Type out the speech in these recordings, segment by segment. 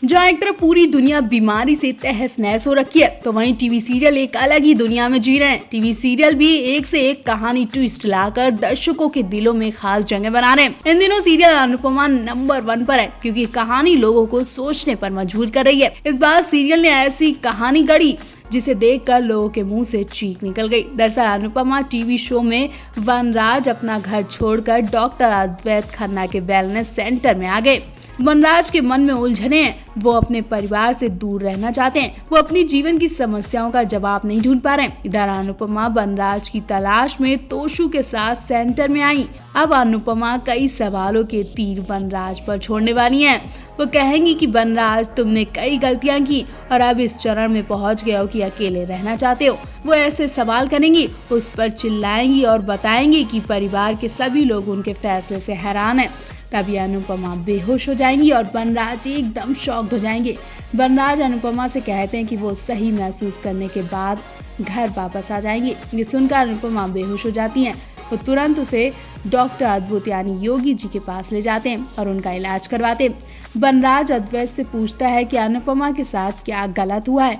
जहाँ एक तरफ पूरी दुनिया बीमारी से तहस नहस हो रखी है, तो वहीं टीवी सीरियल एक अलग ही दुनिया में जी रहे हैं। टीवी सीरियल भी एक से एक कहानी ट्विस्ट लाकर दर्शकों के दिलों में खास जगह बना रहे हैं। इन दिनों सीरियल अनुपमा नंबर 1 पर है, क्योंकि कहानी लोगों को सोचने पर मजबूर कर रही है। इस बार सीरियल ने ऐसी कहानी गढ़ी जिसे देखकर लोगों के मुंह से चीख निकल गई। दरअसल अनुपमा टीवी शो में वनराज अपना घर छोड़कर डॉक्टर अद्वैत खन्ना के वेलनेस सेंटर में आ गए। वनराज के मन में उलझने हैं, वो अपने परिवार से दूर रहना चाहते हैं, वो अपनी जीवन की समस्याओं का जवाब नहीं ढूंढ पा रहे हैं। इधर अनुपमा वनराज की तलाश में तोशु के साथ सेंटर में आई। अब अनुपमा कई सवालों के तीर वनराज पर छोड़ने वाली हैं। वो कहेंगी कि वनराज, तुमने कई गलतियां की और अब इस चरण में पहुंच गए हो कि अकेले रहना चाहते हो। वो ऐसे सवाल करेंगी, उस पर चिल्लाएंगी और बताएंगी कि परिवार के सभी लोग उनके फैसले से हैरान हैं। तभी अनुपमा बेहोश हो जाएंगी और वनराज एकदम शॉक्ड हो जाएंगे। वनराज अनुपमा से कहते हैं कि वो सही महसूस करने के बाद घर वापस आ जाएंगे। ये सुनकर अनुपमा बेहोश हो जाती हैं। वो तुरंत उसे डॉक्टर अद्भुत यानी योगी जी के पास ले जाते हैं और उनका इलाज करवाते हैं। वनराज अद्वैत से पूछता है कि अनुपमा के साथ क्या गलत हुआ है।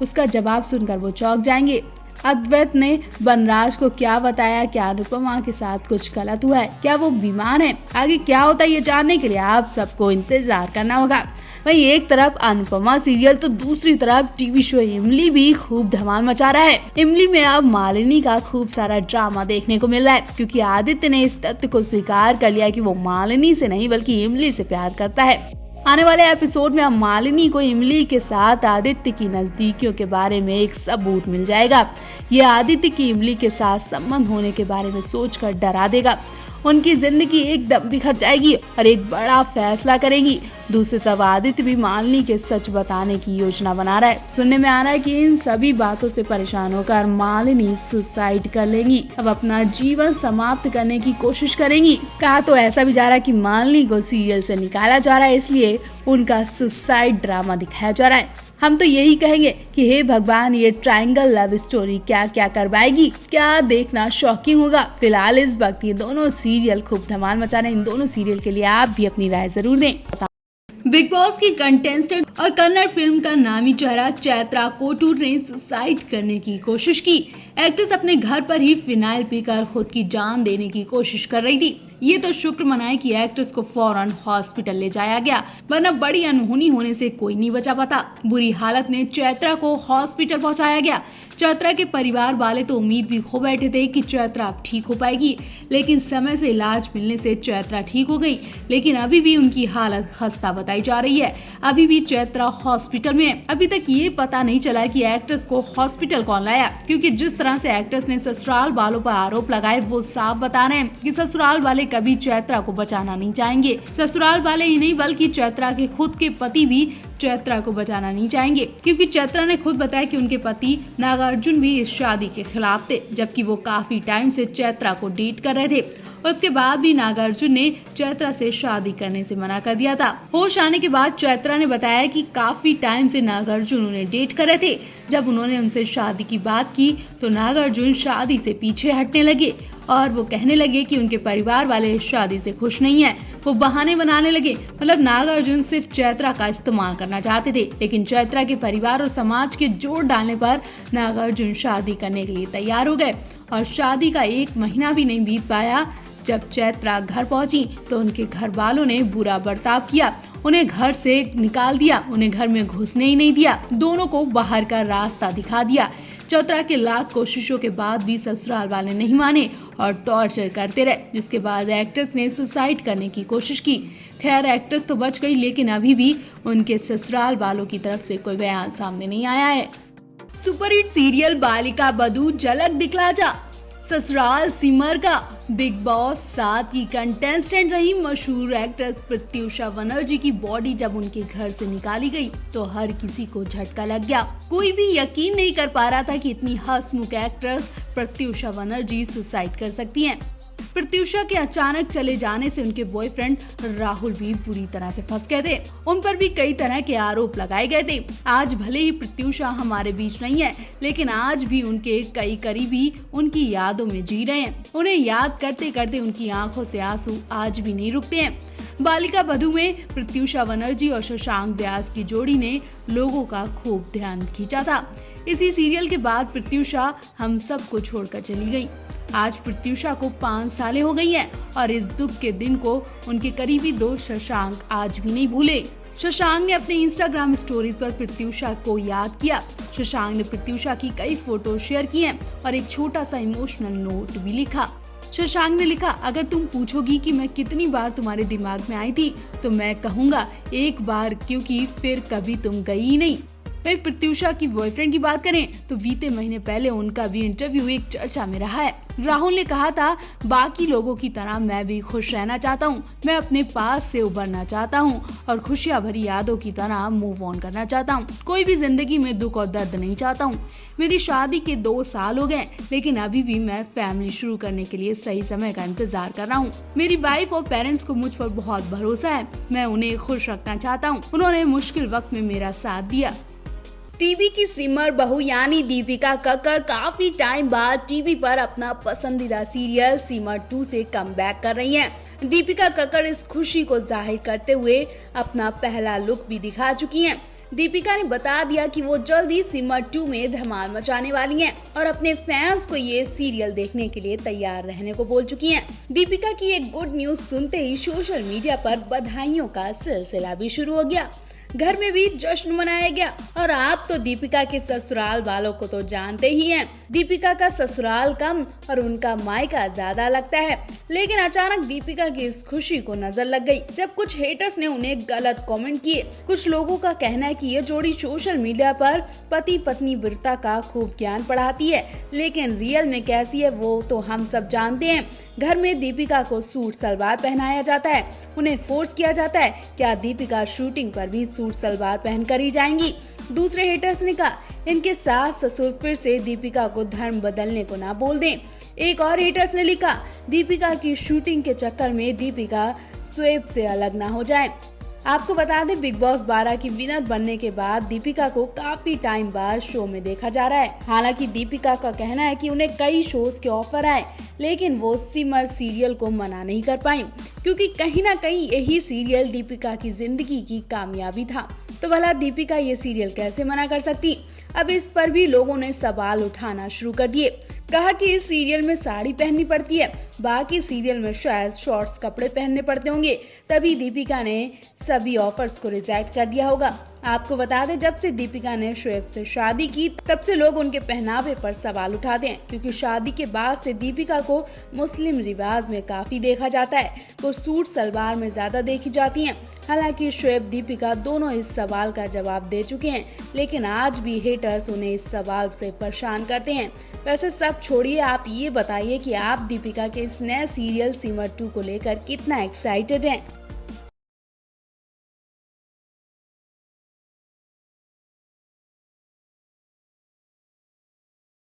उसका जवाब सुनकर वो चौंक जाएंगे। अद्वैत ने वनराज को क्या बताया, क्या अनुपमा के साथ कुछ गलत हुआ है, क्या वो बीमार है, आगे क्या होता है ये जानने के लिए आप सबको इंतजार करना होगा। वहीं एक तरफ अनुपमा सीरियल तो दूसरी तरफ टीवी शो इमली भी खूब धमाल मचा रहा है। इमली में अब मालिनी का खूब सारा ड्रामा देखने को मिल रहा है, क्योंकि आदित्य ने इस तथ्य को स्वीकार कर लिया कि वो मालिनी से नहीं बल्कि इमली से प्यार करता है। आने वाले एपिसोड में अब मालिनी को इमली के साथ आदित्य की नजदीकियों के बारे में एक सबूत मिल जाएगा। ये आदित्य की इमली के साथ संबंध होने के बारे में सोचकर डरा देगा। उनकी जिंदगी एकदम बिखर जाएगी और एक बड़ा फैसला करेंगी। दूसरी तरफ आदित्य भी मालिनी के सच बताने की योजना बना रहा है। सुनने में आ रहा है कि इन सभी बातों से परेशान होकर मालिनी सुसाइड कर लेंगी, अब अपना जीवन समाप्त करने की कोशिश करेंगी। कहा तो ऐसा भी जा रहा है कि मालिनी को सीरियल से निकाला जा रहा है, इसलिए उनका सुसाइड ड्रामा दिखाया जा रहा है। हम तो यही कहेंगे कि हे भगवान, ये ट्रायंगल लव स्टोरी क्या क्या करवाएगी, क्या देखना शॉकिंग होगा। फिलहाल इस वक्त ये दोनों सीरियल खूब धमाल मचा रहे हैं। इन दोनों सीरियल के लिए आप भी अपनी राय जरूर दें। बिग बॉस की कंटेस्टेंट और कन्नड़ फिल्म का नामी चेहरा चैत्रा कोटूर ने सुसाइड करने की कोशिश की। एक्ट्रेस अपने घर पर ही फिनाइल पीकर खुद की जान देने की कोशिश कर रही थी। ये तो शुक्र मनाए कि एक्ट्रेस को फौरन हॉस्पिटल ले जाया गया, वरना बड़ी अनहोनी होने से कोई नहीं बचा पाता। बुरी हालत में चैत्रा को हॉस्पिटल पहुंचाया गया। चैत्रा के परिवार वाले तो उम्मीद भी खो बैठे थे कि चैत्रा अब ठीक हो पाएगी, लेकिन समय से इलाज मिलने से चैत्रा ठीक हो गई। लेकिन अभी भी उनकी हालत खस्ता बताई जा रही है। अभी भी चैत्रा हॉस्पिटल में है। अभी तक ये पता नहीं चला कि एक्ट्रेस को हॉस्पिटल कौन लाया, क्योंकि जिस तरह से एक्ट्रेस ने ससुराल वालों पर आरोप लगाए, वो साफ बता रहे हैं कि ससुराल वाले कभी चैत्रा को बचाना नहीं चाहेंगे। ससुराल वाले ही नहीं बल्कि चैत्रा के खुद के पति भी चैत्रा को बचाना नहीं चाहेंगे, क्योंकि चैत्रा ने खुद बताया कि उनके पति नागार्जुन भी इस शादी के खिलाफ थे, जबकि वो काफी टाइम से चैत्रा को डेट कर रहे थे। उसके बाद भी नागार्जुन ने चैत्रा से शादी करने से मना कर दिया था। होश आने के बाद चैत्रा ने बताया कि काफी टाइम से नागार्जुन उन्हें डेट कर रहे थे। जब उन्होंने उनसे शादी की बात की तो नागार्जुन शादी से पीछे हटने लगे और वो कहने लगे कि उनके परिवार वाले इस शादी से खुश नहीं है। वो बहाने बनाने लगे, मतलब नागार्जुन सिर्फ चैत्रा का इस्तेमाल करना चाहते थे, लेकिन चैत्रा के परिवार और समाज के जोर डालने पर नागार्जुन शादी करने के लिए तैयार हो गए। और शादी का 1 महीना भी नहीं बीत पाया जब चैत्रा घर पहुंची तो उनके घर वालों ने बुरा बर्ताव किया, उन्हें घर से निकाल दिया, उन्हें घर में घुसने ही नहीं दिया, दोनों को बाहर का रास्ता दिखा दिया। चैत्रा के लाख कोशिशों के बाद भी ससुराल वाले नहीं माने और टॉर्चर करते रहे, जिसके बाद एक्ट्रेस ने सुसाइड करने की कोशिश की। खैर, एक्ट्रेस तो बच गई, लेकिन अभी भी उनके ससुराल वालों की तरफ से कोई बयान सामने नहीं आया है। सुपरहिट सीरियल बालिका बधू झलक दिखला जा, ससुराल सिमर का। बिग बॉस 7 की कंटेस्टेंट रही मशहूर एक्ट्रेस प्रत्युषा बनर्जी की बॉडी जब उनके घर से निकाली गई तो हर किसी को झटका लग गया। कोई भी यकीन नहीं कर पा रहा था कि इतनी हंसमुख एक्ट्रेस प्रत्युषा बनर्जी सुसाइड कर सकती हैं। प्रत्युषा के अचानक चले जाने से उनके बॉयफ्रेंड राहुल भी बुरी तरह से फंस गए थे। उन पर भी कई तरह के आरोप लगाए गए थे। आज भले ही प्रत्युषा हमारे बीच नहीं है, लेकिन आज भी उनके कई करीबी उनकी यादों में जी रहे हैं। उन्हें याद करते करते उनकी आंखों से आंसू आज भी नहीं रुकते हैं। बालिका बधू में प्रत्युषा बनर्जी और शशांक व्यास की जोड़ी ने लोगों का खूब ध्यान खींचा था। इसी सीरियल के बाद प्रत्युषा हम सबको छोड़कर चली गई। आज प्रत्युषा को 5 सालें हो गई हैं और इस दुख के दिन को उनके करीबी दोस्त शशांक आज भी नहीं भूले। शशांक ने अपने इंस्टाग्राम स्टोरीज पर प्रत्युषा को याद किया। शशांक ने प्रत्युषा की कई फोटो शेयर की हैं और एक छोटा सा इमोशनल नोट भी लिखा। शशांक ने लिखा, अगर तुम पूछोगी कि मैं कितनी बार तुम्हारे दिमाग में आई थी तो मैं कहूंगा एक बार, क्योंकि फिर कभी तुम गई ही नहीं। वही प्रत्युषा की बॉयफ्रेंड की बात करें तो बीते महीने पहले उनका भी इंटरव्यू एक चर्चा में रहा है। राहुल ने कहा था, बाकी लोगों की तरह मैं भी खुश रहना चाहता हूँ। मैं अपने पास से उभरना चाहता हूँ और खुशियां भरी यादों की तरह मूव ऑन करना चाहता हूँ। कोई भी जिंदगी में दुख और दर्द नहीं चाहता हूँ। मेरी शादी के 2 साल हो गए, लेकिन अभी भी मैं फैमिली शुरू करने के लिए सही समय का इंतजार कर रहा हूँ। मेरी वाइफ और पेरेंट्स को मुझ पर बहुत भरोसा है। मैं उन्हें खुश रखना चाहता हूँ। उन्होंने मुश्किल वक्त में मेरा साथ दिया। टीवी की सिमर बहू यानी दीपिका कक्कड़ काफी टाइम बाद टीवी पर अपना पसंदीदा सीरियल सिमर 2 से कमबैक कर रही हैं। दीपिका कक्कड़ इस खुशी को जाहिर करते हुए अपना पहला लुक भी दिखा चुकी हैं। दीपिका ने बता दिया कि वो जल्द ही सिमर 2 में धमाल मचाने वाली हैं और अपने फैंस को ये सीरियल देखने के लिए तैयार रहने को बोल चुकी हैं। दीपिका की एक गुड न्यूज सुनते ही सोशल मीडिया पर बधाइयों का सिलसिला भी शुरू हो गया। घर में भी जश्न मनाया गया। और आप तो दीपिका के ससुराल वालों को तो जानते ही हैं। दीपिका का ससुराल कम और उनका मायका ज्यादा लगता है, लेकिन अचानक दीपिका की इस खुशी को नजर लग गई जब कुछ हेटर्स ने उन्हें गलत कमेंट किए। कुछ लोगों का कहना है कि ये जोड़ी सोशल मीडिया पर पति पत्नी वीरता का खूब ज्ञान पढ़ाती है, लेकिन रियल में कैसी है वो तो हम सब जानते हैं। घर में दीपिका को सूट सलवार पहनाया जाता है, उन्हें फोर्स किया जाता है। क्या दीपिका शूटिंग पर भी सूट सलवार पहनकर ही जाएंगी? दूसरे हेटर्स ने कहा, इनके सास ससुर फिर से दीपिका को धर्म बदलने को ना बोल दें। एक और हेटर्स ने लिखा, दीपिका की शूटिंग के चक्कर में दीपिका स्वेब से अलग ना हो जाए। आपको बता दें, बिग बॉस 12 की विनर बनने के बाद दीपिका को काफी टाइम बाद शो में देखा जा रहा है। हालांकि दीपिका का कहना है कि उन्हें कई शोज के ऑफर आए, लेकिन वो सिमर सीरियल को मना नहीं कर पाई, क्योंकि कहीं ना कहीं यही सीरियल दीपिका की जिंदगी की कामयाबी था। तो भला दीपिका ये सीरियल कैसे मना कर सकती? अब इस पर भी लोगों ने सवाल उठाना शुरू कर दिए। कहा कि इस सीरियल में साड़ी पहननी पड़ती है, बाकी सीरियल में शायद शॉर्ट्स कपड़े पहनने पड़ते होंगे, तभी दीपिका ने सभी ऑफर्स को रिजेक्ट कर दिया होगा। आपको बता दें, जब से दीपिका ने शोएब से शादी की तब से लोग उनके पहनावे पर सवाल उठाते हैं, क्योंकि शादी के बाद से दीपिका को मुस्लिम रिवाज में काफी देखा जाता है। वो सूट सलवार में ज्यादा देखी जाती हैं। हालांकि शोएब दीपिका दोनों इस सवाल का जवाब दे चुके हैं, लेकिन आज भी हेटर्स उन्हें इस सवाल से परेशान करते हैं। वैसे सब छोड़िए, आप ये बताइए कि आप दीपिका के इस नए सीरियल सिमर 2 को लेकर कितना एक्साइटेड हैं?